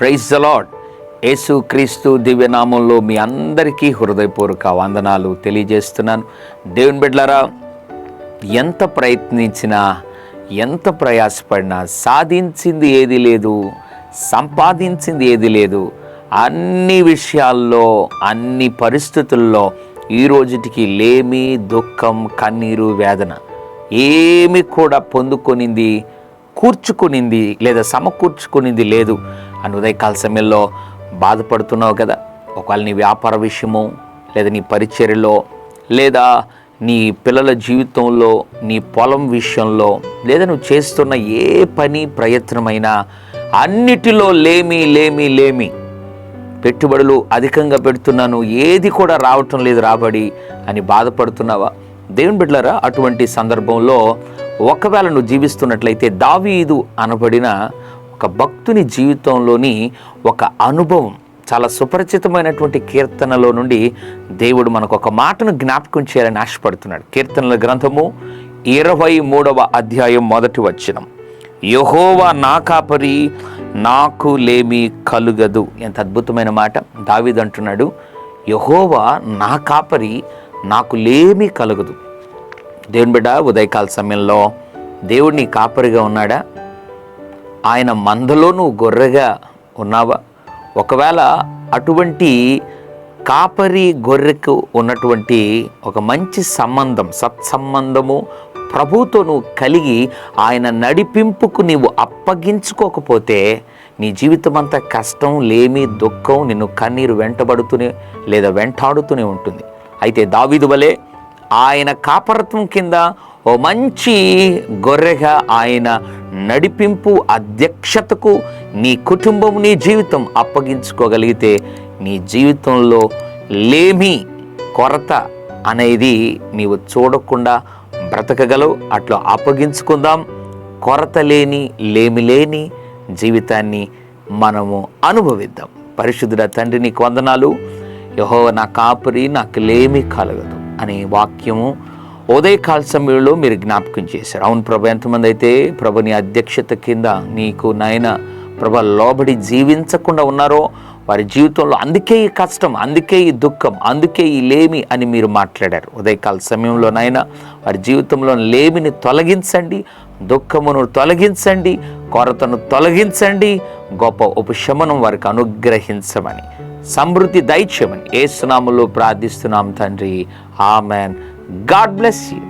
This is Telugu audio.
Praise the lord. యేసు క్రీస్తు దివ్యనామంలో మీ అందరికీ హృదయపూర్వక వందనాలు తెలియజేస్తున్నాను. దేవుని బిడ్డలారా, ఎంత ప్రయత్నించినా, ఎంత ప్రయాసపడినా సాధించింది ఏది లేదు, సంపాదించింది ఏది లేదు. అన్ని విషయాల్లో, అన్ని పరిస్థితుల్లో ఈ రోజుటికి లేమి, దుఃఖం, కన్నీరు, వేదన ఏమి కూడా పొందుకొనింది, కూర్చుకునింది లేదా సమకూర్చుకునింది లేదు అని ఉదయకాల సమయంలో బాధపడుతున్నావు కదా. ఒకవేళ నీ వ్యాపార విషయమో, లేదా నీ పరిచర్యలో, లేదా నీ పిల్లల జీవితంలో, నీ పొలం విషయంలో, లేదా నువ్వు చేస్తున్న ఏ పని ప్రయత్నమైనా అన్నిటిలో లేమి లేమి లేమి. పెట్టుబడులు అధికంగా పెడుతున్నాను, ఏది కూడా రావటం లేదు రాబడి అని బాధపడుతున్నావా? దేవుని బిడ్డలారా, అటువంటి సందర్భంలో ఒకవేళ నువ్వు జీవిస్తున్నట్లయితే దావీదు అనబడిన ఒక భక్తుని జీవితంలోని ఒక అనుభవం, చాలా సుపరిచితమైనటువంటి కీర్తనలో నుండి దేవుడు మనకు ఒక మాటను జ్ఞాపకం చేయాలని ఆశపడుతున్నాడు. కీర్తనల గ్రంథము 23వ అధ్యాయం 1వ వచనం, యెహోవా నా కాపరి, నాకు లేమి కలుగదు. ఎంత అద్భుతమైన మాట. దావీదు అంటున్నాడు, యెహోవా నా కాపరి, నాకు లేమి కలుగదు. దేవుని బిడ్డ, ఉదయకాల సమయంలో దేవుడు నీ కాపరిగా ఉన్నాడా? ఆయన మందలో నువ్వు గొర్రెగా ఉన్నావా? ఒకవేళ అటువంటి కాపరి గొర్రెకు ఉన్నటువంటి ఒక మంచి సంబంధం, సత్సంబంధము ప్రభువుతో నువ్వు కలిగి ఆయన నడిపింపుకు నీవు అప్పగించుకోకపోతే నీ జీవితం అంతా కష్టం, లేమి, దుఃఖం, నిన్ను కన్నీరు వెంటబడుతూనే లేదా వెంటాడుతూనే ఉంటుంది. అయితే దావీదు వలె ఆయన కాపరత్వం కింద ఓ మంచి గొర్రెగా ఆయన నడిపింపు, అధ్యక్షతకు నీ కుటుంబం, నీ జీవితం అప్పగించుకోగలిగితే నీ జీవితంలో లేమి, కొరత అనేది నీవు చూడకుండా బ్రతకగలవు. అట్లా అప్పగించుకుందాం. కొరత లేని, లేమి లేని జీవితాన్ని మనము అనుభవిద్దాం. పరిశుద్ధుడ తండ్రి, నీకు వందనాలు. యెహోవా నా కాపరి, నాకు లేమి కలగదు అనే వాక్యము ఉదయకాల సమయంలో మీరు జ్ఞాపకం చేశారు. అవును ప్రభు, ఎంతమంది అయితే ప్రభు నీ అధ్యక్షత కింద నీకు నాయన ప్రభు లోబడి జీవించకుండా ఉన్నారో వారి జీవితంలో అందుకే ఈ కష్టం, అందుకే ఈ దుఃఖం, అందుకే ఈ లేమి అని మీరు మాట్లాడారు. ఉదయకాల సమయంలో నాయన వారి జీవితంలో లేమిని తొలగించండి, దుఃఖమును తొలగించండి, కొరతను తొలగించండి, గొప్ప ఉపశమనం వారికి అనుగ్రహించమని, సమృద్ధి దయచేయమని యేసు నామములో ప్రార్థిస్తున్నాం తండ్రి. ఆమెన్. God bless you.